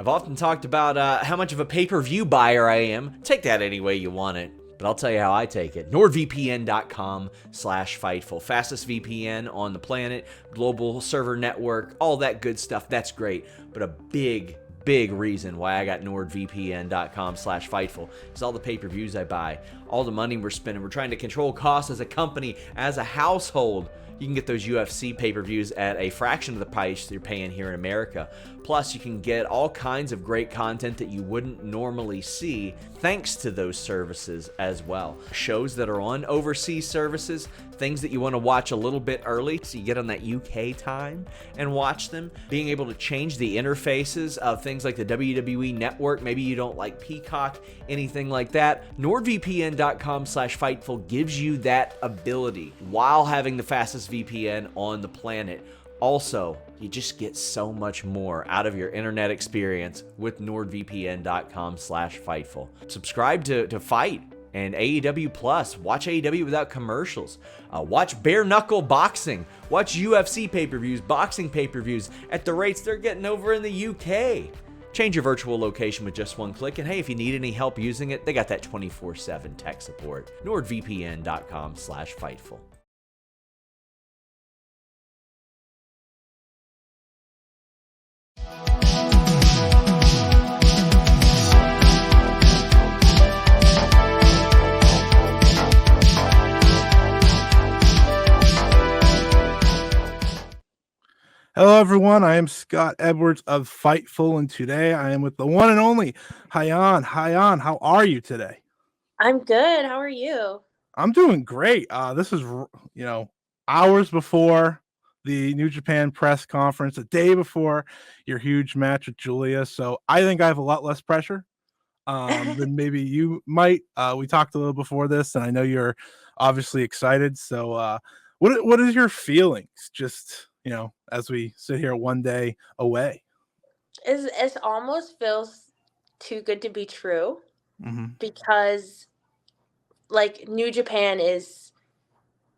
I've often talked about how much of a pay-per-view buyer I am. Take that any way you want it. But I'll tell you how I take it. NordVPN.com/Fightful. Fastest VPN on the planet, global server network, all that good stuff. That's great. But a big reason why I got NordVPN.com/Fightful is all the pay-per-views I buy, all the money we're spending. We're trying to control costs as a company, as a household. You can get those UFC pay-per-views at a fraction of the price you're paying here in America. Plus, you can get all kinds of great content that you wouldn't normally see thanks to those services as well. Shows that are on overseas services, things that you want to watch a little bit early so you get on that UK time and watch them. Being able to change the interfaces of things like the WWE Network. Maybe you don't like Peacock, anything like that. NordVPN.com/Fightful gives you that ability while having the fastest VPN on the planet. Also, you just get so much more out of your internet experience with NordVPN.com/Fightful. Subscribe to Fight and AEW Plus. Watch AEW without commercials. Watch bare knuckle boxing. Watch UFC pay-per-views, boxing pay-per-views at the rates they're getting over in the UK. Change your virtual location with just one click. And hey, if you need any help using it, they got that 24/7 tech support. NordVPN.com/Fightful. Hello, everyone. I am Scott Edwards of Fightful, and today I am with the one and only Hyan. Hyan, how are you today? I'm good. How are you? I'm doing great. This is, hours before the New Japan press conference, a day before your huge match with Giulia. So I think I have a lot less pressure than maybe you might. We talked a little before this, and I know you're obviously excited. So what is your feelings? Just as we sit here one day away. It almost feels too good to be true because like New Japan is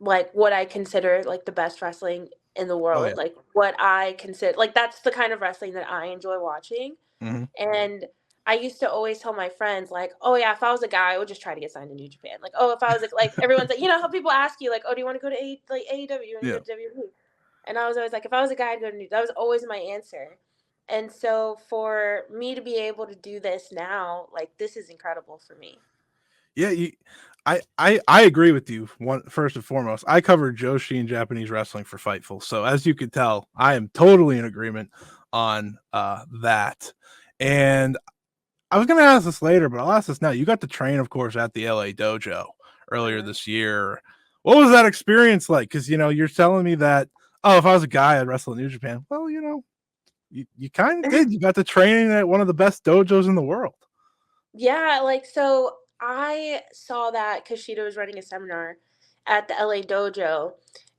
like what I consider like the best wrestling in the world. Oh, yeah. Like what I consider like that's the kind of wrestling that I enjoy watching. And I used to always tell my friends like, oh yeah, if I was a guy, I would just try to get signed to New Japan. Like, oh, if I was like everyone's like, how people ask you like, oh, do you want to go to AEW? You want to go to WWE? And I was always like, if I was a guy, I'd go to New. That was always my answer. And so for me to be able to do this now, like this is incredible for me. Yeah, I agree with you. First and foremost, I covered Joshi and Japanese wrestling for Fightful, so as you could tell, I am totally in agreement on that. And I was going to ask this later, but I'll ask this now. You got to train, of course, at the LA Dojo earlier this year. What was that experience like? Because you're telling me that, oh, if I was a guy, I'd wrestle in New Japan. Well, you kind of did. You got to training at one of the best dojos in the world. Yeah, like so I saw that Kushida was running a seminar at the LA Dojo,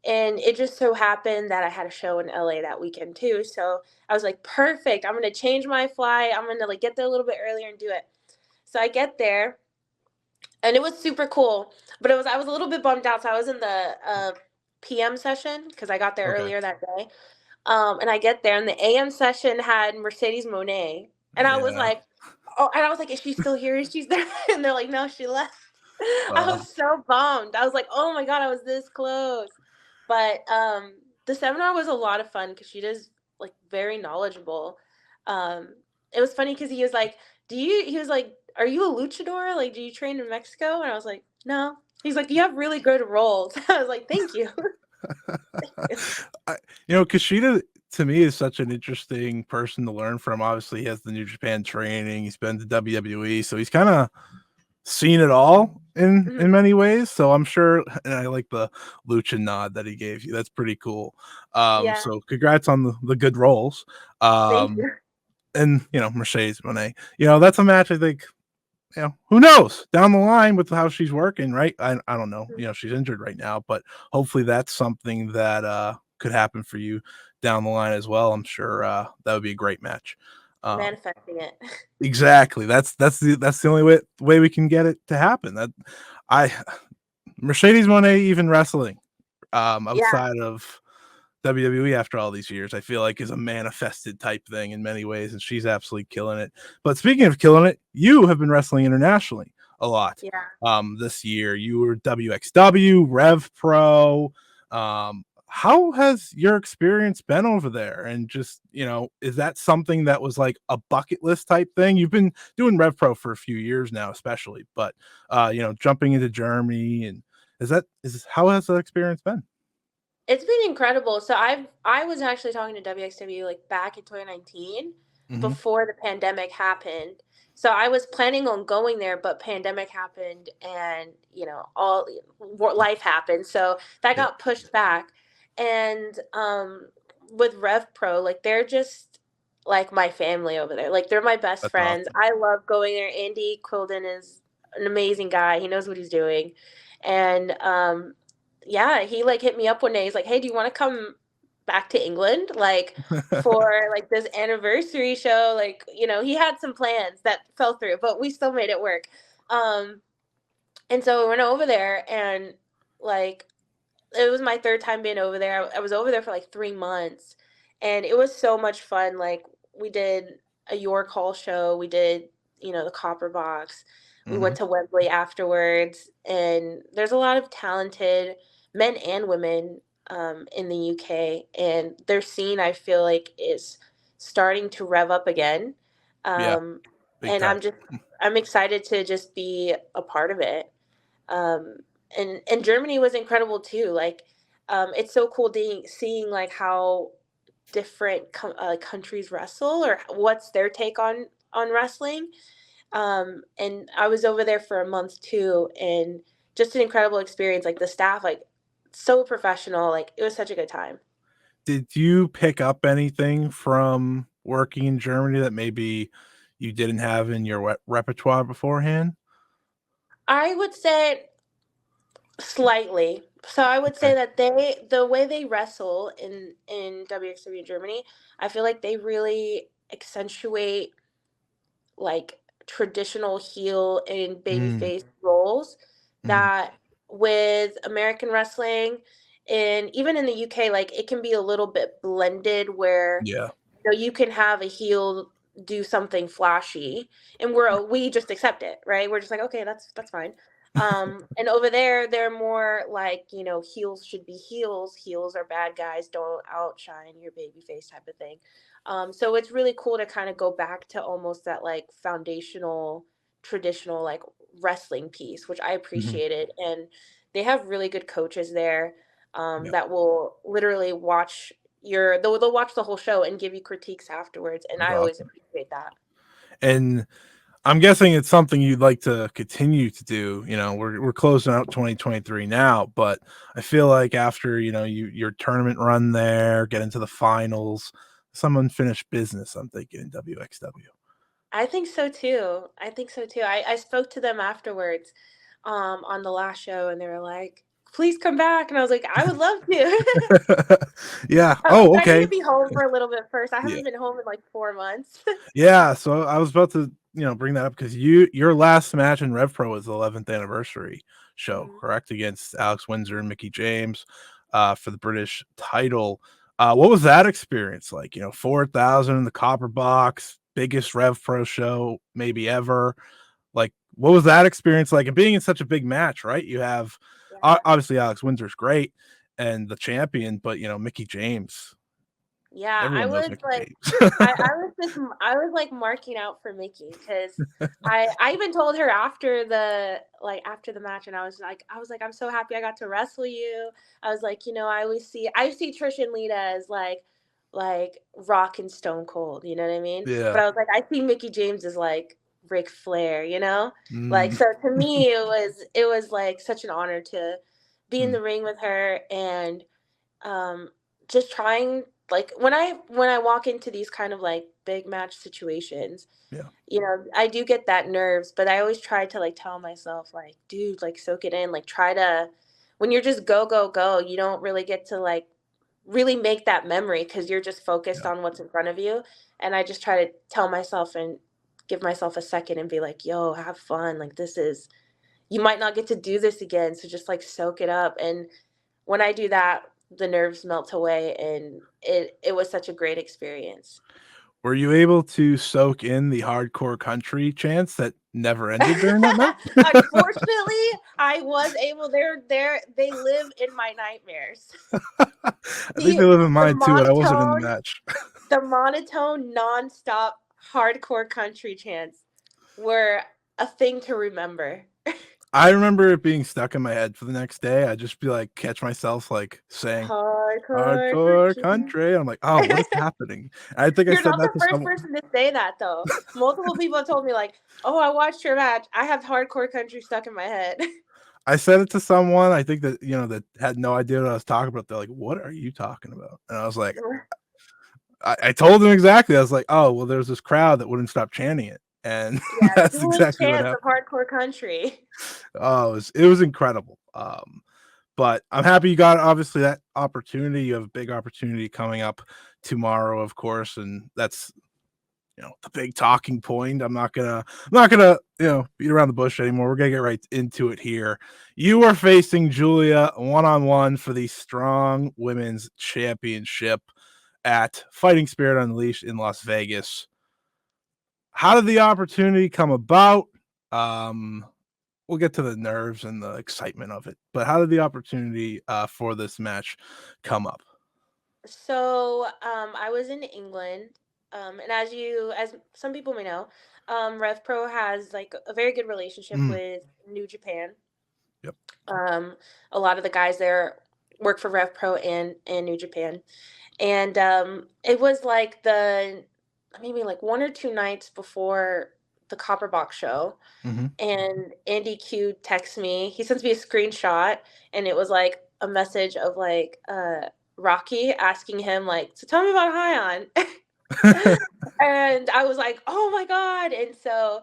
and it just so happened that I had a show in LA that weekend too. So I was like, perfect. I'm gonna change my flight. I'm gonna like get there a little bit earlier and do it. So I get there, and it was super cool. But I was a little bit bummed out. So I was in the PM session because I got there earlier that day. And I get there, and the AM session had Mercedes Moné, and I was like, oh, and I was like, is she still here? Is she there? And they're like, no, she left. I was so bummed. I was like, oh my God, I was this close. But the seminar was a lot of fun because she is like very knowledgeable. It was funny because he was like, he was like, are you a luchador? Like, do you train in Mexico? And I was like, no. He's like, you have really good roles. I was like, thank you. Kushida to me is such an interesting person to learn from. Obviously, he has the New Japan training. He's been to WWE, so he's kind of seen it all in many ways. So I'm sure, and I like the lucha nod that he gave you. That's pretty cool. So congrats on the good roles. Thank you. And Mercedes Moné. That's a match I think. Who knows down the line with how she's working, right? I don't know. She's injured right now, but hopefully that's something that could happen for you down the line as well. I'm sure that would be a great match. Manifesting it. Exactly. That's the only way we can get it to happen. Mercedes Moné even wrestling outside of WWE after all these years, I feel like is a manifested type thing in many ways, and she's absolutely killing it. But speaking of killing it, you have been wrestling internationally a lot. Yeah. This year you were WXW, Rev Pro. How has your experience been over there? And just, is that something that was like a bucket list type thing? You've been doing Rev Pro for a few years now, especially, but jumping into Germany, and how has that experience been? It's been incredible. So I was actually talking to WXW like back in 2019 before the pandemic happened. So I was planning on going there, but pandemic happened, and all life happened. So that Yeah. got pushed back. And with Rev Pro, like they're just like my family over there. Like they're my best That's friends. awesome. I love going there. Andy Quilden is an amazing guy. He knows what he's doing. And yeah, he like hit me up one day. He's like, "Hey, do you want to come back to England like for like this anniversary show?" Like, he had some plans that fell through, but we still made it work. And so we went over there, and like it was my third time being over there. I was over there for like 3 months, and it was so much fun. Like we did a York Hall show. We did, the Copper Box. We went to Wembley afterwards, and there's a lot of talented men and women in the UK, and their scene I feel like is starting to rev up again. Yeah, Um, big and time. I'm excited to just be a part of it. Um, and Germany was incredible too. Like, it's so cool seeing like how different countries wrestle, or what's their take on wrestling. And I was over there for a month too, and just an incredible experience. Like the staff, like so professional. Like it was such a good time. Did you pick up anything from working in Germany that maybe you didn't have in your repertoire beforehand? I would say slightly. So I would say Okay. that the way they wrestle in WXW Germany, I feel like they really accentuate like traditional heel and Mm, babyface roles mhm. that with American wrestling and even in the UK, like it can be a little bit blended where Yeah. you can have a heel do something flashy, and we just accept it, right? We're just like, okay, that's fine. And over there they're more like, heels should be heels. Heels are bad guys. Don't outshine your baby face type of thing. So it's really cool to kind of go back to almost that like foundational, traditional like wrestling piece, which I Mhm. appreciated. And they have really good coaches there Yeah. that will literally they'll watch the whole show and give you critiques afterwards, and That's I always awesome. appreciate that. And I'm guessing it's something you'd like to continue to do. We're closing out 2023 now, but I feel like after, your tournament run there, get into the finals, some unfinished business, I'm thinking in WXW. I think so too. I spoke to them afterwards on the last show, and they were like, "Please come back," and I was like, "I would love to." Yeah. I was Oh, ready to okay. be home for a little bit first. I Yeah. haven't been home in like 4 months. Yeah. So I was about to, bring that up because your last match in Rev Pro was the 11th anniversary show, Mhm. correct? Against Alex Windsor and Mickie James, for the British title. What was that experience like? 4,000 in the Copper Box, biggest Rev Pro show maybe ever. Like, what was that experience like? And being in such a big match, right? You have Yeah. obviously Alex Windsor's great and the champion, but Mickie James. Yeah, I Everyone knows was Mickie like, James. I was like marking out for Mickie because I even told her after the match, and I was like, I'm so happy I got to wrestle you. I was like, I see Trish and Lita as like Rock and Stone Cold, you know what I mean? But Yeah. I was like, I see Mickie James as like Ric Flair, like Mm, so to me it was like such an honor to be in mm, the ring with her and um just trying like when I walk into these kind of like big match situations, yeah. I do get that nerves, but I always try to like tell myself like, dude, like soak it in, like try to when you're just go go go, you don't really get to like really make that memory because you're just focused Yeah. on what's in front of you. And I just try to tell myself and give myself a second and be like, yo, have fun, like this is you might not get to do this again, so just like soak it up. And when I do that, the nerves melt away, and it was such a great experience. Were you able to soak in the hardcore country chants that never ended during that match? Unfortunately, I was able. They live in my nightmares. I think they live in mine too, but I wasn't in the match. The monotone, nonstop, hardcore country chants were a thing to remember. I remember it being stuck in my head for the next day. I'd just be like, catch myself like saying hardcore country. I'm like, oh, what is happening? I think I You're said not that the to first someone. person to say that, though. Multiple people have told me, like, oh, I watched your match. I have hardcore country stuck in my head. I said it to someone, I think that, that had no idea what I was talking about. They're like, what are you talking about? And I was like, I told them exactly. I was like, oh, well, there's this crowd that wouldn't stop chanting it. And Yeah, that's dueling exactly what chants happened. of hardcore country. Oh, it was incredible. But I'm happy you got obviously that opportunity. You have a big opportunity coming up tomorrow, of course, and that's the big talking point. I'm not gonna beat around the bush anymore. We're gonna get right into it here. You are facing Giulia 1-on-1 for the Strong Women's Championship at Fighting Spirit Unleashed in Las Vegas. How did the opportunity come about? We'll get to the nerves and the excitement of it, but how did the opportunity for this match come up? So, I was in England, and as some people may know, Rev Pro has like a very good relationship with New Japan. Yep. A lot of the guys there work for Rev Pro and New Japan, and it was like maybe like 1 or 2 nights before the Copper Box show, and Andy Q texts me. He sends me a screenshot, and it was like a message of like Rocky asking him like, "So tell me about Hyan." And I was like, "Oh my god!" And so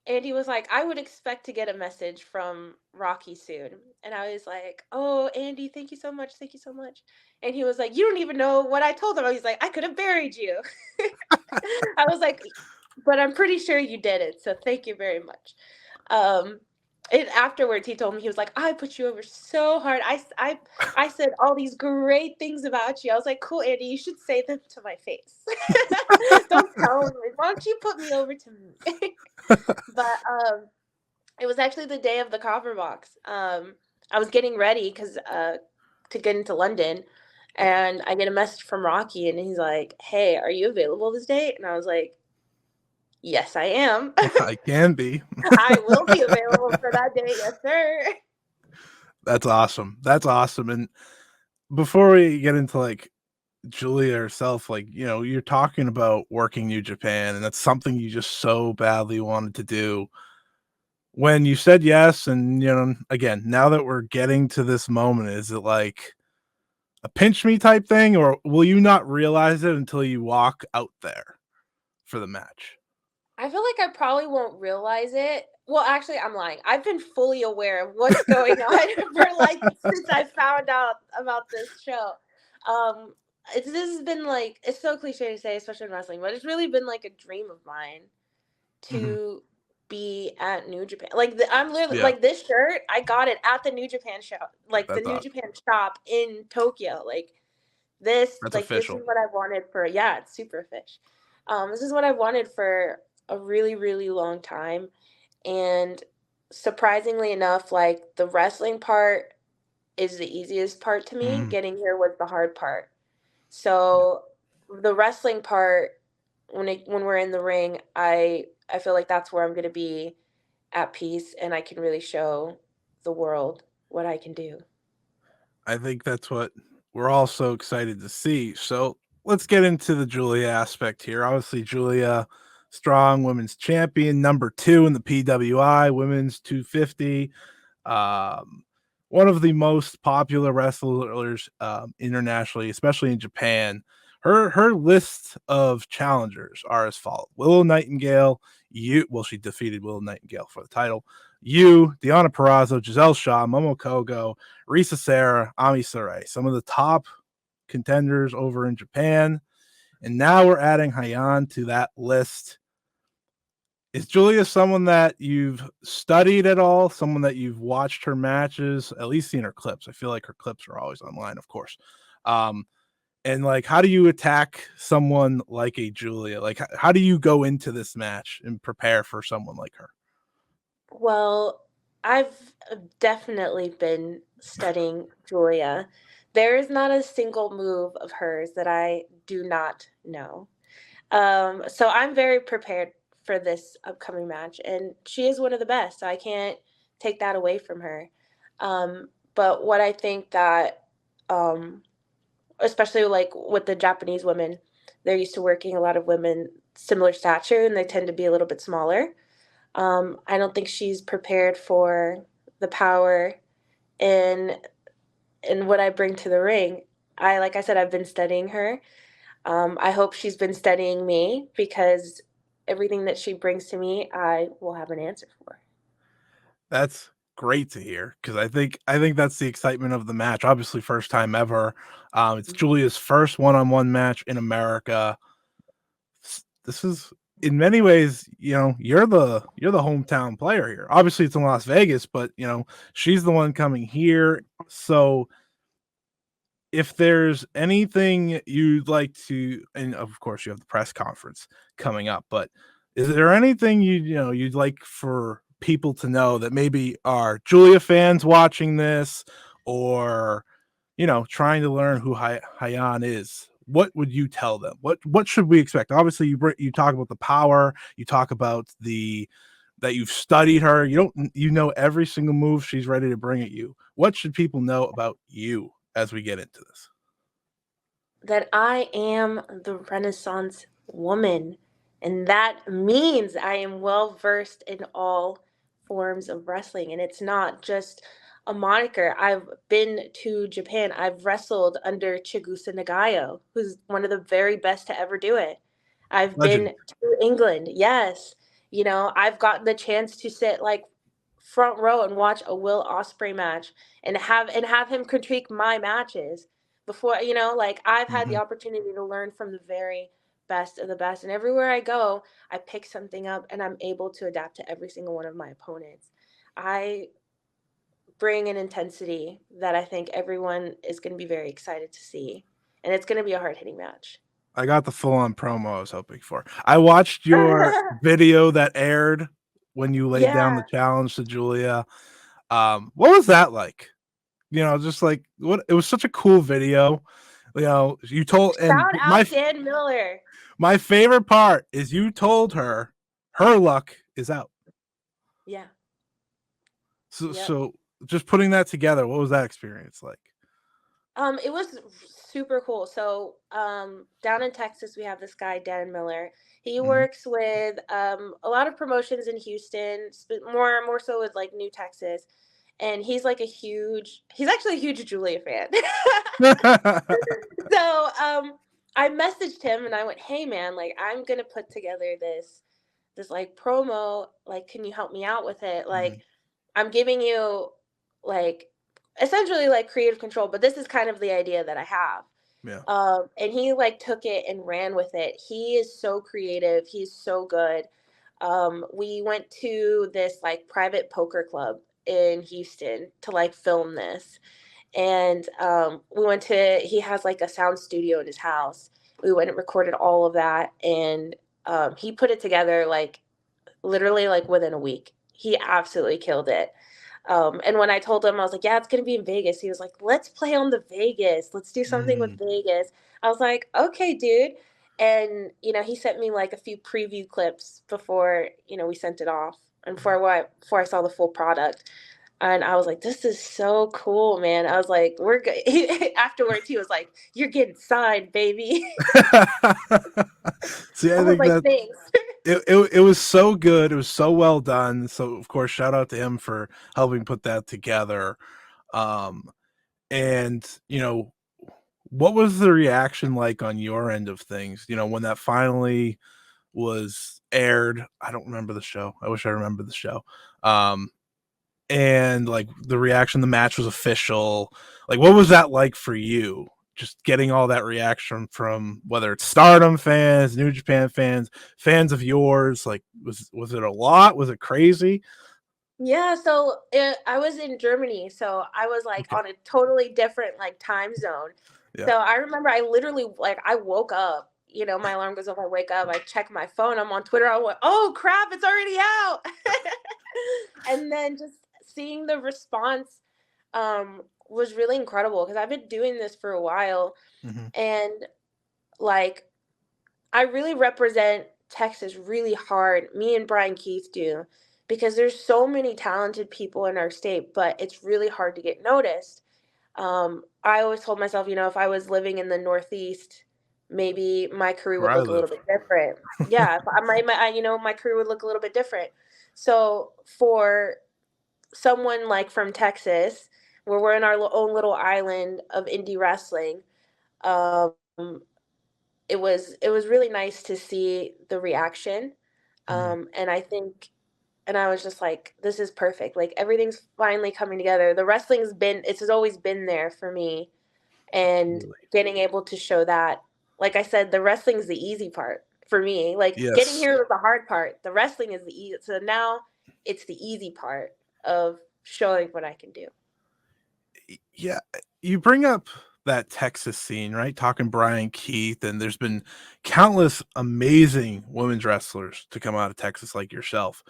Andy was like, "I would expect to get a message from Rocky soon." And I was like, "Oh, Andy, thank you so much, thank you so much." And he was like, "You don't even know what I told him." He's like, "I could have buried you." I was like, "But I'm pretty sure you did it, so thank you very much." Um, and afterwards, he told me, he was like, "I put you over so hard. I said all these great things about you." I was like, "Cool, Andy, you should say them to my face. Don't tell me. Why don't you put me over to me?" But it was actually the day of the Copper Box. I was getting ready to get into London, and I get a message from Rocky, and he's like, "Hey, are you available this date?" And I was like, "Yes, I am." I can be. I will be available for that day, yes, sir. That's awesome. That's awesome. And before we get into like Giulia herself, like, you're talking about working New Japan, and that's something you just so badly wanted to do. When you said yes, and again, now that we're getting to this moment, is it like a pinch me type thing, or will you not realize it until you walk out there for the match? I feel like I probably won't realize it. Well, actually, I'm lying. I've been fully aware of what's going on for like since I found out about this show. This has been like, it's so cliche to say, especially in wrestling, but it's really been like a dream of mine to be at New Japan. Like I'm literally Yeah, like this shirt, I got it at the New Japan show, like the that's New awesome. Japan shop in Tokyo. That's This is official. what I wanted for, yeah, it's super fish. This is what I wanted for a really, really long time. And surprisingly enough, like the wrestling part is the easiest part to me. Mhm. Getting here was the hard part. Yeah. So the wrestling part, when we're in the ring, I feel like that's where I'm gonna be at peace, and I can really show the world what I can do. I think that's what we're all so excited to see. So let's get into the Giulia aspect here. Obviously, Giulia, strong women's champion, number 2 in the PWI, women's 250. Um, One of the most popular wrestlers internationally, especially in Japan. Her list of challengers are as follows: Willow Nightingale, she defeated Willow Nightingale for the title. Deonna Purrazzo, Giselle Shaw, Momo Kogo, Risa Serra, Ami Sarai, some of the top contenders over in Japan. And now we're adding Hyan to that list. Is Giulia someone that you've studied at all? Someone that you've watched her matches, at least seen her clips? I feel like her clips are always online, of course. And like, how do you attack someone like a Giulia? Like, how do you go into this match and prepare for someone like her? Well, I've definitely been studying Giulia. There is not a single move of hers that I do not know. So I'm very prepared for this upcoming match, and she is one of the best, so I can't take that away from her. But what I think that, um, especially like with the Japanese women, they're used to working a lot of women similar stature, and they tend to be a little bit smaller. I don't think she's prepared for the power and what I bring to the ring. Like I said, I've been studying her. I hope she's been studying me because everything that she brings to me, I will have an answer for. That's great to hear because I think that's the excitement of the match. Obviously, first time ever. It's Giulia's first one-on-one match in America. This is in many ways, you're the hometown player here. Obviously, it's in Las Vegas, but she's the one coming here. So if there's anything you'd like to, and of course you have the press conference coming up, but is there anything you'd like for people to know that maybe are Giulia fans watching this, or trying to learn who Hyan is? What would you tell them? What should we expect? Obviously, you talk about the power, you talk about that you've studied her. You know every single move she's ready to bring at you. What should people know about you as we get into this? That I am the Renaissance woman, and that means I am well versed in all forms of wrestling, and it's not just a moniker. I've been to Japan. I've wrestled under Chigusa Nagayo, who's one of the very best to ever do it. I've Legend. been to England. Yes. I've gotten the chance to sit like front row and watch a Will Ospreay match and have him critique my matches before, like I've had the Mhm. opportunity to learn from the very best of the best, and everywhere I go I pick something up and I'm able to adapt to every single one of my opponents. I bring an intensity that I think everyone is going to be very excited to see, and it's going to be a hard-hitting match. I got the full-on promo I was hoping for. I watched your video that aired when you laid down Yeah. the challenge to Giulia. What was that like? Just like what, it was such a cool video. You told, and Shout out Dan Miller. my favorite part is you told her luck is out. Yeah. So, Yep. just putting that together, what was that experience like? It was super cool. So, down in Texas, we have this guy, Dan Miller. He Mhm. works with a lot of promotions in Houston, more so with like New Texas, and he's actually a huge Giulia fan. So, I messaged him and I went, "Hey man, like I'm gonna put together this like promo. Like, can you help me out with it? Like, Mhm. I'm giving you like essentially like creative control, but this is kind of the idea that I have." Yeah. And he like took it and ran with it. He is so creative. He's so good. We went to this like private poker club in Houston to like film this. And he has like a sound studio in his house. We went and recorded all of that. And he put it together like literally like within a week. He absolutely killed it. And when I told him, I was like, yeah, it's going to be in Vegas. He was like, let's play on the Vegas. Let's do something with Mhm. Vegas. I was like, okay, dude. And, he sent me like a few preview clips before, we sent it off and before I saw the full product. And I was like, this is so cool, man. I was like, we're good. Afterwards, he was like, you're getting signed, baby. See, I I was think like, that thanks. it was so good. It was so well done. So of course, shout out to him for helping put that together. Um, and what was the reaction like on your end of things? When that finally was aired. I don't remember the show. I wish I remembered the show. And like the reaction, the match was official. Like, what was that like for you? just getting all that reaction from whether it's Stardom fans, New Japan fans, fans of yours? Like, was it a lot? Was it crazy? Yeah, so I was in Germany, so I was like Okay. on a totally different like time zone. Yeah. So I remember I literally like I woke up, you know, my alarm goes off, I wake up, I check my phone, I'm on Twitter, I went, oh crap, it's already out. And then just seeing the response was really incredible because I've been doing this for a while, Mm-hmm. and like I really represent Texas really hard. Me and Brian Keith do, because there's so many talented people in our state, but it's really hard to get noticed. I always told myself, you know, if I was living in the Northeast, maybe my career Where would I look a little live. bit different. Yeah, if you know, my career would look a little bit different. So for someone like from Texas, where we're in our own little island of indie wrestling, um, it was really nice to see the reaction. Mm-hmm. And I think and I was just like, this is perfect. Like everything's finally coming together. The wrestling's been it's always been there for me, and Really? getting able to show that, like I said, the wrestling's the easy part for me. Like getting Yes. here was the hard part. The wrestling is the easy. So now it's the easy part of showing what I can do. Yeah, you bring up that Texas scene, right? Talking Brian Keith, and there's been countless amazing women's wrestlers to come out of Texas like yourself.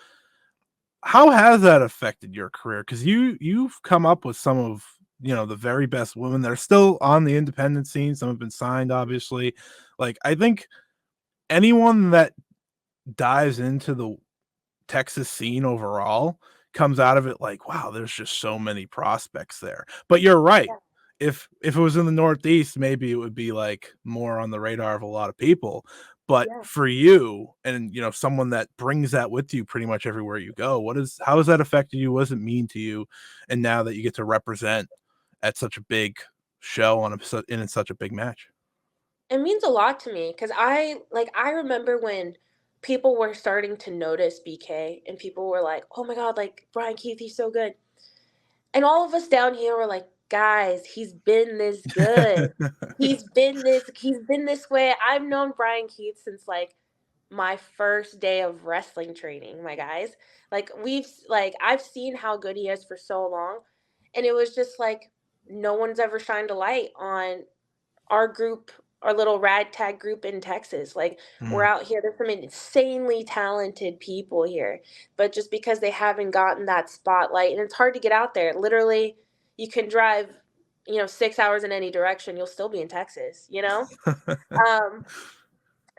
How has that affected your career? Because you've come up with some of the very best women that are still on the independent scene. Some have been signed, obviously. Like, I think anyone that dives into the Texas scene overall comes out of it like, wow, there's just so many prospects there. But you're right. Yeah. If it was in the Northeast, maybe it would be like more on the radar of a lot of people. But Yeah. for you, and someone that brings that with you pretty much everywhere you go, how has that affected you? What does it mean to you? And now that you get to represent at such a big show in such a big match. It means a lot to me because I remember when people were starting to notice BK and people were like, "Oh my god, like Brian Keith, he's so good." And all of us down here were like, "Guys, he's been this good. He's been this way." I've known Brian Keith since like my first day of wrestling training, my guys. I've seen how good he is for so long, and it was just like no one's ever shined a light on our group, our little ragtag group in Texas. Like we're Mm. out here, there's some insanely talented people here, but just because they haven't gotten that spotlight, and it's hard to get out there. Literally, you can drive, 6 hours in any direction, you'll still be in Texas. Um,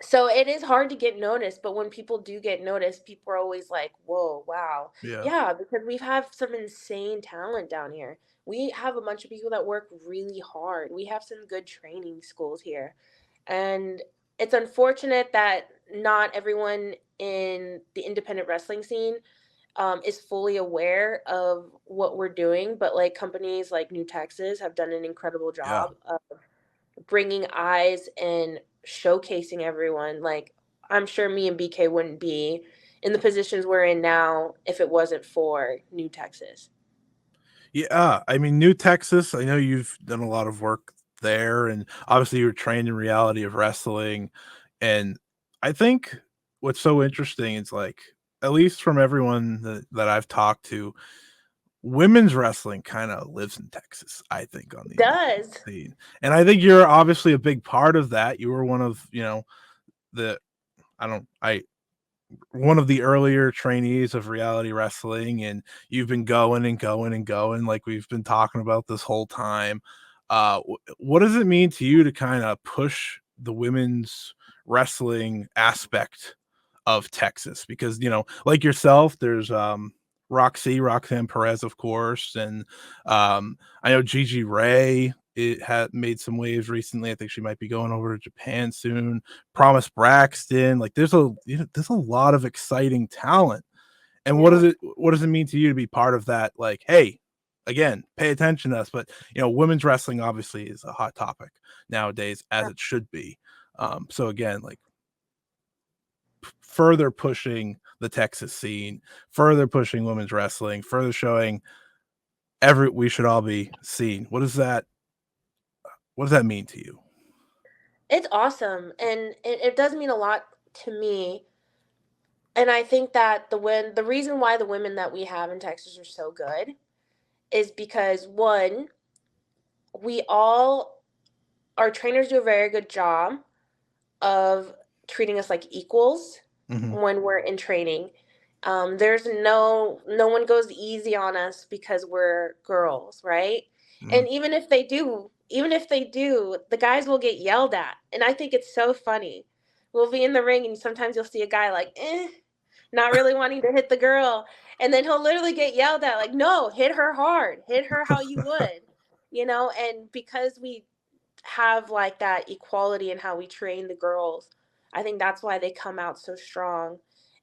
so it is hard to get noticed, but when people do get noticed, people are always like, "Whoa, wow." Yeah. Yeah, because we have some insane talent down here. We have a bunch of people that work really hard. We have some good training schools here. And it's unfortunate that not everyone in the independent wrestling scene is fully aware of what we're doing, but like companies like New Texas have done an incredible Yeah. job bringing eyes and showcasing everyone. Like, I'm sure me and BK wouldn't be in the positions we're in now if it wasn't for New Texas. Yeah, I mean, New Texas, I know you've done a lot of work there, and obviously you're trained in reality of wrestling. And I think what's so interesting is like, at least from everyone that I've talked to, women's wrestling kind of lives in Texas, I think, on the independent Does. scene. And I think you're obviously a big part of that. You were one of, the I don't I one of the earlier trainees of reality wrestling, and you've been going and going and going like we've been talking about this whole time. What does it mean to you to kind of push the women's wrestling aspect of Texas? Because like yourself, there's Roxanne Perez, of course, and I know Gigi Ray, it had made some waves recently. I think she might be going over to Japan soon. Promise Braxton, like there's a lot of exciting talent. And Yeah. what does it mean to you to be part of that? Like, hey, again, pay attention to us. But women's wrestling obviously is a hot topic nowadays, as it should be. So again, like further pushing the Texas scene, further pushing women's wrestling, further showing we should all be seen. What does that mean to you? It's awesome, and it does mean a lot to me. And I think that the reason why the women that we have in Texas are so good is because, one, we all our trainers do a very good job of treating us like equals Mm-hmm. when we're in training. There's no one goes easy on us because we're girls, right? Mm-hmm. And even if they do, the guys will get yelled at, and I think it's so funny. We'll be in the ring, and sometimes you'll see a guy like, not really wanting to hit the girl, and then he'll literally get yelled at, like, no, hit her hard, hit her how you would, And because we have like that equality in how we train the girls, I think that's why they come out so strong.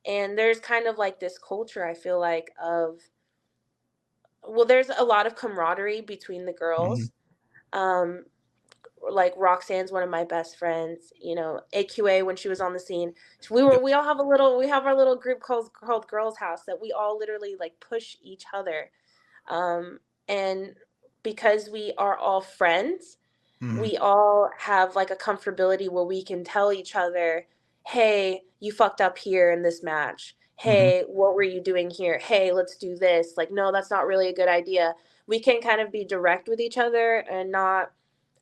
And there's kind of like this culture, I feel like, of, well, there's a lot of camaraderie between the Mm-hmm. girls. Um, like Roxanne's one of my best friends, AQA when she was on the scene. Yep. We all have we have our little group called Girls House that we all literally like push each other. And because we are all friends, Mm-hmm. we all have like a comfortability where we can tell each other, hey, you fucked up here in this match. Mm-hmm. Hey, what were you doing here? Hey, let's do this. Like, no, that's not really a good idea. We can kind of be direct with each other and not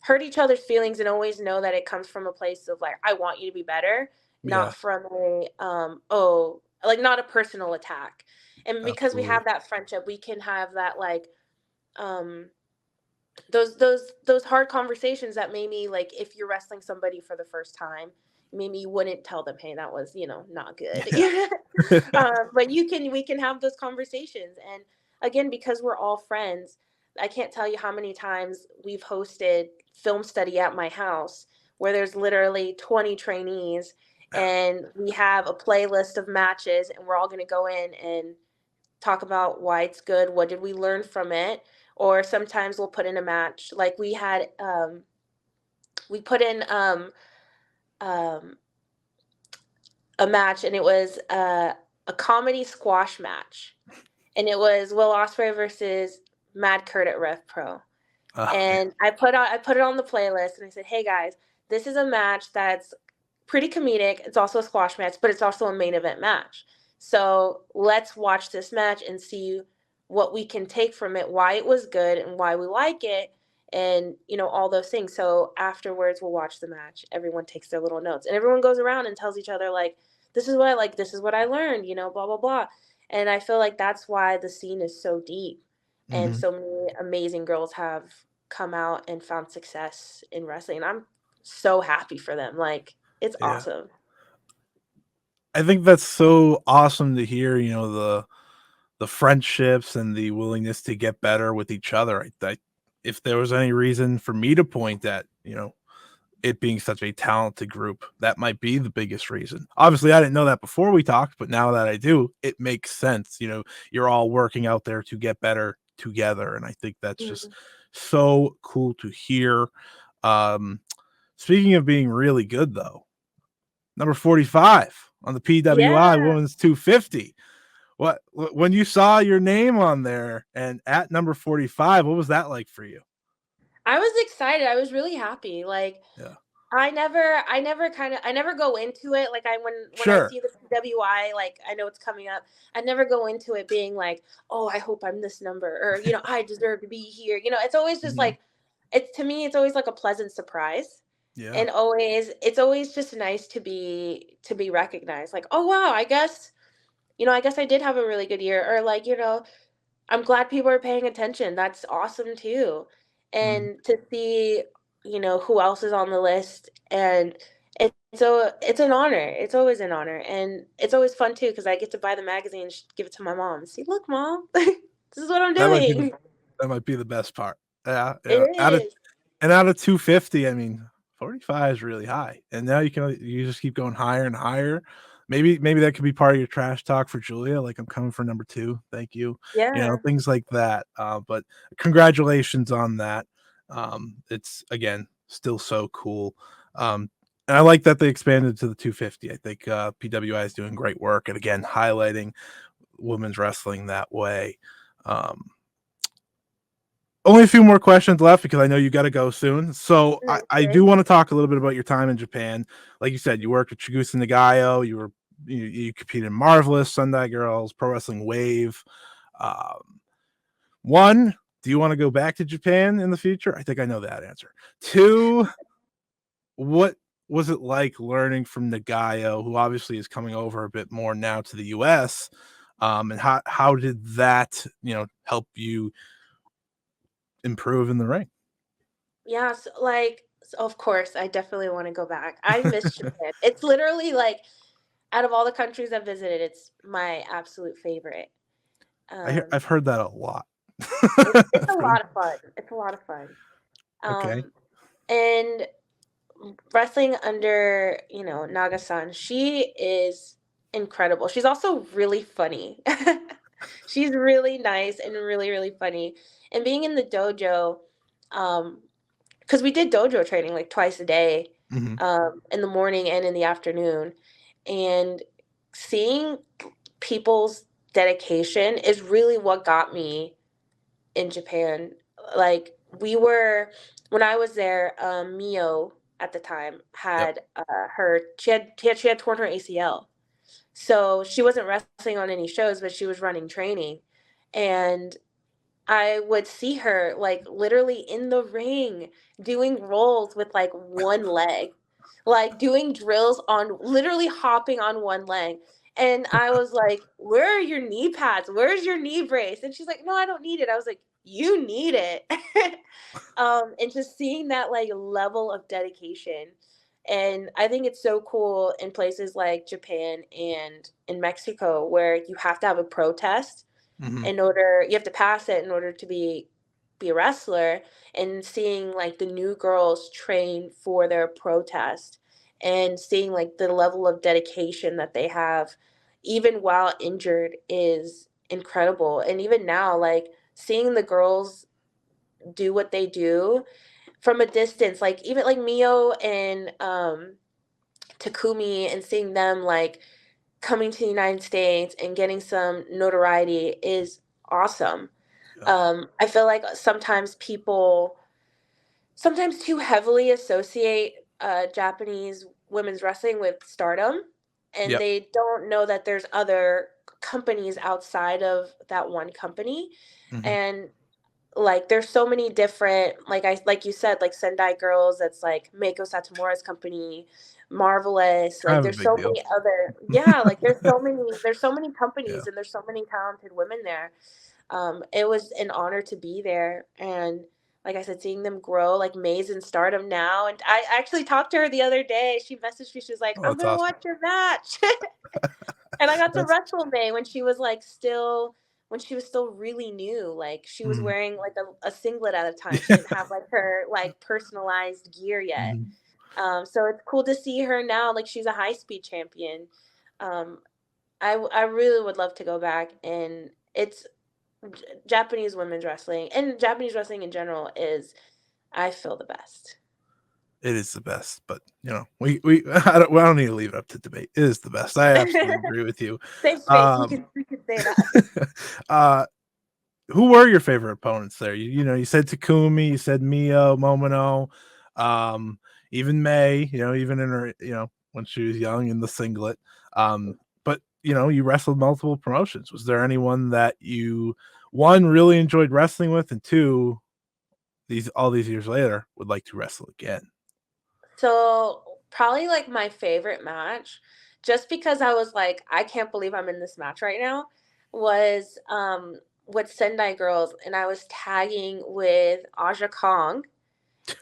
hurt each other's feelings, and always know that it comes from a place of like, I want you to be better, Yeah, not from a oh, like, not a personal attack. And because we absolutely. have that friendship, we can have that like um those hard conversations that maybe, like, if you're wrestling somebody for the first time, maybe you wouldn't tell them, hey, that was, not good. Yeah. But we can have those conversations. And again, because we're all friends, I can't tell you how many times we've hosted film study at my house where there's literally 20 trainees, and we have a playlist of matches, and we're all going to go in and talk about why it's good, what did we learn from it. Or sometimes we'll put in a match. Like we put in um a match, and it was a comedy squash match. And it was Will Ospreay versus Mad Kurt at Rev Pro. Yeah. And I put it on the playlist, and I said, hey guys, this is a match that's pretty comedic. It's also a squash match, but it's also a main event match. So let's watch this match and see what we can take from it, why it was good and why we like it, and all those things. So afterwards we'll watch the match. Everyone takes their little notes, and everyone goes around and tells each other, like, this is what I like, this is what I learned, blah blah blah. And I feel like that's why the scene is so deep, and Mm-hmm. so many amazing girls have come out and found success in wrestling. And I'm so happy for them. Like, it's Yeah. awesome. I think that's so awesome to hear, the friendships and the willingness to get better with each other. If there was any reason for me to point at, it being such a talented group, that might be the biggest reason. Obviously, I didn't know that before we talked, but now that I do, it makes sense. You're all working out there to get better together, and I think that's just Mhm. so cool to hear. Um, Speaking of being really good, though, number 45 on the PWI Yeah. Women's 250. When you saw your name on there and at number 45, what was that like for you? I was excited. I was really happy. Like, Yeah. I never go into it like, when I Sure. see the PWI, like, I know it's coming up. I never go into it being like, oh, I hope I'm this number, or I deserve to be here. It's always just Mhm. like, it's to me, it's always like a pleasant surprise. Yeah. And it's always just nice to be recognized. Like, oh wow, I guess I did have a really good year. Or like, I'm glad people are paying attention. That's awesome too. Mhm. And to see, who else is on the list, and it's an honor. It's always an honor, and it's always fun too because I get to buy the magazine, and give it to my mom. See, look, mom, this is what I'm That might be the doing. that might be the best part. Yeah, It yeah. is. Out of 250, I mean, 45 is really high. And now you just keep going higher and higher. Maybe that could be part of your trash talk for Giulia. Like, I'm coming for number 2. Thank you. Yeah. Things like that. But congratulations on that. It's again still so cool. And I like that they expanded to the 250. I think PWI is doing great work, and again highlighting women's wrestling that way. Um, only a few more questions left because I know you got to go soon. So I Okay. do want to talk a little bit about your time in Japan. Like you said, you worked with Chigusa Nagayo. You competed in Marvelous, Sendai Girls, Pro Wrestling Wave. One, do you want to go back to Japan in the future? I think I know that answer. Two, what was it like learning from Nagayo, who obviously is coming over a bit more now to the US? And how did that, help you improve in the ring? Yeah, so, like, of course, I definitely want to go back. I miss Japan. It's literally like out of all the countries I've visited, it's my absolute favorite. Um, I've heard that a lot. it's a lot of fun. It's a lot of fun. Okay. And wrestling under, Naga-san, she is incredible. She's also really funny. She's really nice and really, really funny. And being in the dojo, because we did dojo training like twice a day, Mm-hmm. in the morning and in the afternoon, and seeing people's dedication is really what got me in Japan. Like when I was there, Mio at the time Yep. had she had torn her ACL, so she wasn't wrestling on any shows, but she was running training, and I would see her like literally in the ring doing rolls with like one leg, like doing drills on literally hopping on one leg. And I was like, "Where are your knee pads? Where's your knee brace?" And she's like, "No, I don't need it." I was like, "You need it." And just seeing that like level of dedication. And I think it's so cool in places like Japan and in Mexico where you have to have a protest Mm-hmm. you have to pass it in order to be a wrestler, and seeing like the new girls train for their protest and seeing like the level of dedication that they have even while injured is incredible. And even now, like seeing the girls do what they do from a distance, like even like Mio and Takumi, and seeing them like coming to the United States and getting some notoriety is awesome. Yeah. I feel like sometimes people sometimes too heavily associate Japanese women's wrestling with stardom, and Yep. they don't know that there's other companies outside of that one company. Mm-hmm. And like there's so many different, like you said, like Sendai Girls, that's like Meiko Satomura's company, Marvelous, Kind like of a there's big so deal. many other, yeah, like there's so many Yeah. companies, and there's so many talented women there. It was an honor to be there, and like I said, seeing them grow, like May's in stardom now. And I actually talked to her the other day. She messaged me, she was like, Oh, "I'm that's gonna awesome. watch your match." And I got to That's wrestle May when she was like still when she was still really new. Like she was mm-hmm. wearing like a singlet at a time. She Yeah. didn't have like her like personalized gear yet. Mm-hmm. So it's cool to see her now. Like she's a high speed champion. Um, I really would love to go back, and it's Japanese women's wrestling and Japanese wrestling in general is, I feel, the best. It is the best, but we don't need to leave it up to debate. It is the best. I absolutely agree with you. Safe space. We Um, can say that. uh, who were your favorite opponents there? You said Takumi, you said Mio, Momono, even May. Even in her, when she was young in the singlet. But you wrestled multiple promotions. Was there anyone that you one really enjoyed wrestling with, and two, all these years later would like to wrestle again? So probably like my favorite match, just because I was like, I can't believe I'm in this match right now, was with Sendai Girls, and I was tagging with Aja Kong,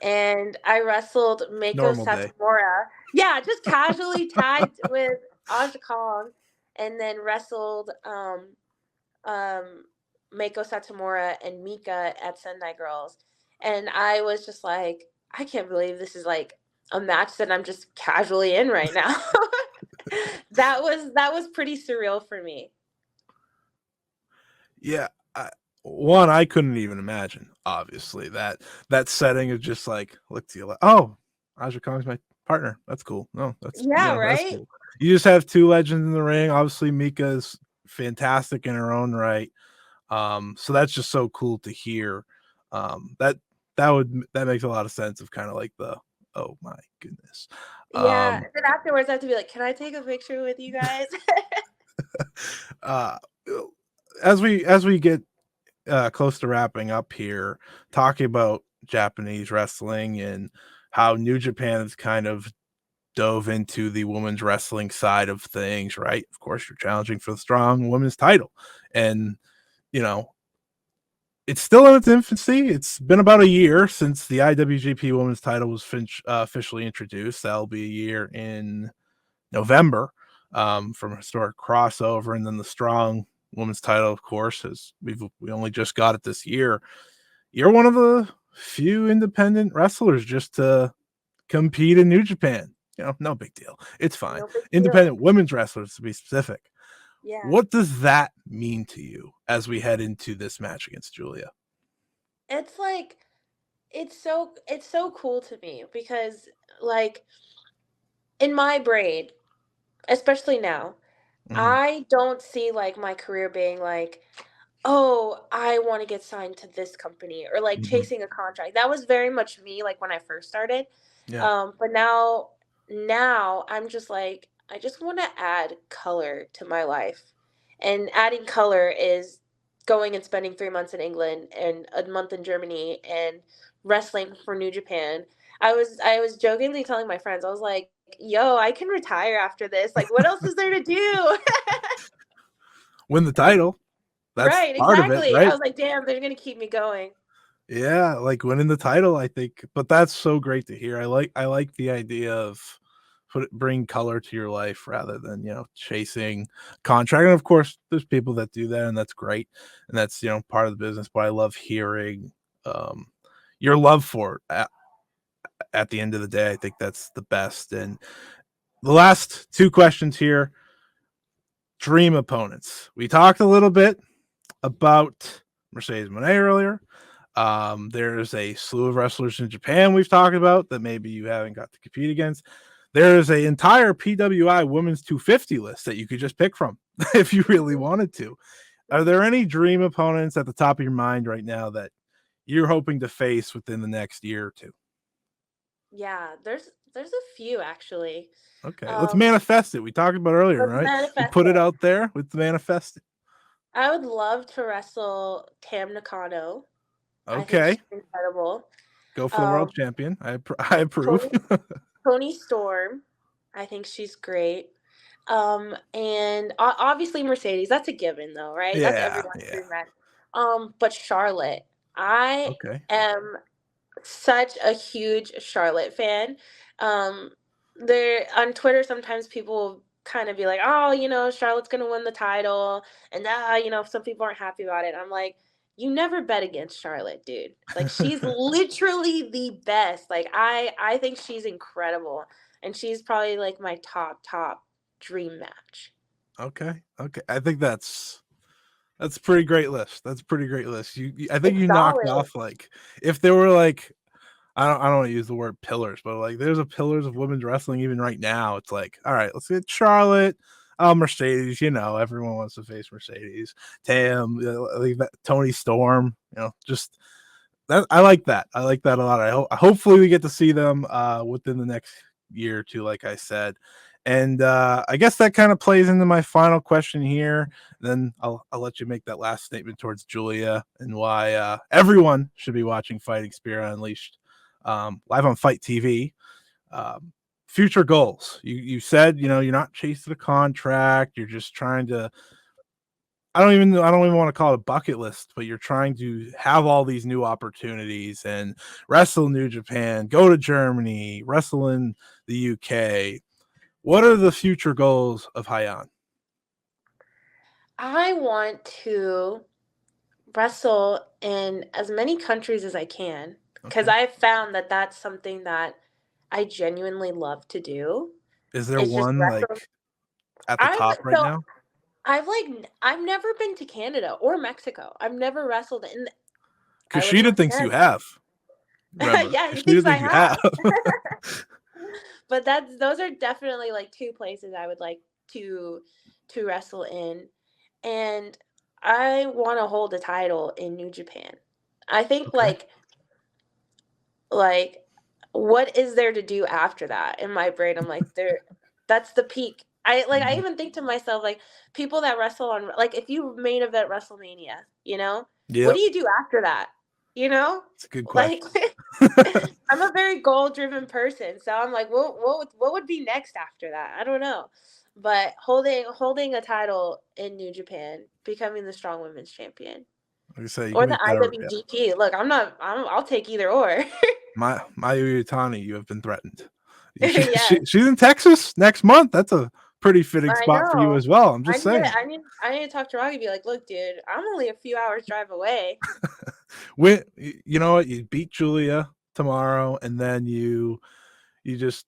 and I wrestled Mako Normal day. Satomura. Yeah, just casually tagged with Aja Kong, and then wrestled um Mako Satomura and Mika at Sendai Girls. And I was just like, I can't believe this is like a match that I'm just casually in right now. That was pretty surreal for me. Yeah, I couldn't even imagine. Obviously, that setting is just like, look to you like, oh, Aja Kong's my partner. That's cool. No, Yeah, that's right? cool. You just have two legends in the ring. Obviously, Mika is fantastic in her own right. So that's just so cool to hear. That makes a lot of sense of kind of like the, oh my goodness. Yeah. And then afterwards, I have to be like, can I take a picture with you guys? uh, as we get close to wrapping up here, talking about Japanese wrestling and how New Japan has kind of dove into the women's wrestling side of things, right? Of course, you're challenging for the strong women's title, and you know it's still in its infancy. It's been about a year since the IWGP Women's title was officially introduced. That'll be a year in November, from a historic crossover, and then the strong women's title, of course, as we only just got it this year. You're one of the few independent wrestlers just to compete in New Japan. No big deal. It's fine. No big deal. Independent women's wrestlers, to be specific. Yeah. What does that mean to you as we head into this match against Giulia? It's like, it's so cool to me because, like, in my brain, especially now, I don't see like my career being like, oh, I want to get signed to this company or like chasing a contract. That was very much me like when I first started. Yeah. But now I'm just like, I just want to add color to my life. And adding color is going and spending 3 months in England and a month in Germany and wrestling for New Japan. I was jokingly telling my friends, I was like, yo, I can retire after this. Like, what else is there to do? Win the title. That's Right, part of it, exactly. I right? was like, damn, they're gonna keep me going. Yeah, like winning the title, I think. But that's so great to hear. I like the idea of bring color to your life rather than chasing contract. And of course, there's people that do that, and that's great, and that's part of the business. But I love hearing your love for it. At the end of the day, I think that's the best. And the last two questions here: dream opponents. We talked a little bit about Mercedes Moné earlier. There's a slew of wrestlers in Japan we've talked about that maybe you haven't got to compete against. There's an entire PWI Women's 250 list that you could just pick from if you really wanted to. Are there any dream opponents at the top of your mind right now that you're hoping to face within the next year or two? Yeah, there's a few actually. Okay, let's manifest it. We talked about earlier, Let's right? We manifest put it it. out there. Let's manifest it. I would love to wrestle Tam Nakano. I think she's Okay, incredible. go for the world Um, champion. I approve. Tony, Tony Storm. I think she's great. And obviously Mercedes. That's a given, though, right? That's Yeah, everyone's yeah. dream match. But Charlotte. I Okay. am such a huge Charlotte fan. There on Twitter, sometimes people will kind of be like, "Oh, Charlotte's gonna win the title," and some people aren't happy about it. I'm like, you never bet against Charlotte, dude. Like, she's literally the best. Like, I think she's incredible, and she's probably like my top dream match. Okay. I think that's a pretty great list. That's a pretty great list. I think It's you knocked solid. off, like, if there were like, I don't want to use the word pillars, but like there's a pillars of women's wrestling even right now. It's like, all right, let's get Charlotte, Mercedes. Everyone wants to face Mercedes. Tam, like that, Tony Storm. Just that. I like that. I like that a lot. Hopefully we get to see them within the next year or two, like I said. And I guess that kind of plays into my final question here. Then I'll let you make that last statement towards Giulia and why everyone should be watching Fighting Spirit Unleashed live on Fight TV. Future goals. You said you're not chasing a contract. You're just trying to. I don't even want to call it a bucket list, but you're trying to have all these new opportunities and wrestle New Japan, go to Germany, wrestle in the UK. What are the future goals of Hyan? I want to wrestle in as many countries as I can because Okay. I've found that that's something that I genuinely love to do. Is there It's just one wrestle. like at the I've top right so now? I've never been to Canada or Mexico. I've never wrestled in. I live in Kushida thinks you Wisconsin. have. Remember, Yeah, he Kushida thinks I thinks you have. have. But those are definitely like two places I would like to wrestle in. And I want to hold a title in New Japan. I think Okay. like what is there to do after that? In my brain, I'm like, that's the peak. I Mhm. even think to myself, like, people that wrestle on, like, if you main event WrestleMania, what Yep. do you do after that? You know? It's a good Like, question. I'm a very goal-driven person, so I'm like, what would be next after that? I don't know. But holding a title in New Japan, becoming the strong women's champion, Like I say, you or can the make that a, yeah. IWGP. Look, I'll take either or. Mayu Iwatani, you have been threatened. Yes. She's in Texas next month. That's a pretty fitting I spot for you know. as well. I'm I just need to saying. I need to talk to Rocky and be like, "Look, dude, I'm only a few hours drive away." You know what? You beat Giulia tomorrow, and then you just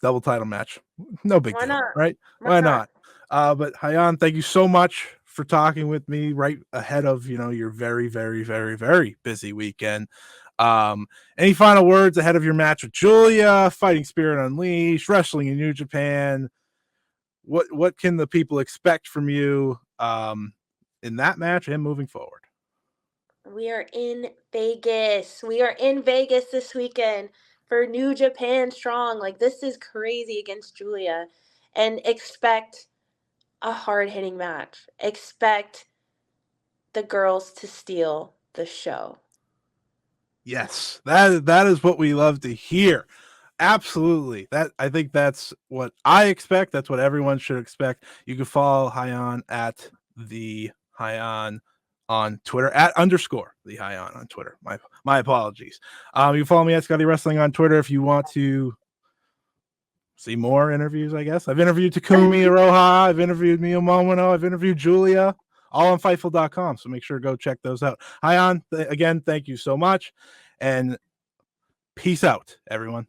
double title match. No big Why deal, not? right? Why Why not? not? But Hyan, thank you so much for talking with me right ahead of your very, very, very, very busy weekend. Any final words ahead of your match with Giulia, Fighting Spirit Unleashed, wrestling in New Japan? What can the people expect from you in that match and moving forward? We are in Vegas. We are in Vegas this weekend for New Japan Strong. Like, this is crazy against Giulia. And expect a hard-hitting match. Expect the girls to steal the show. Yes, that is what we love to hear. Absolutely. I think that's what I expect. That's what everyone should expect. You can follow Hyan at the Hyan on Twitter at _ the Hyan on Twitter. My apologies. You can follow me at Scotty Wrestling on Twitter if you want to see more interviews. I guess I've interviewed Takumi Iroha, I've interviewed Mio Momono, I've interviewed Giulia, all on Fightful.com. So make sure to go check those out. Hyan, again, thank you so much, and peace out, everyone.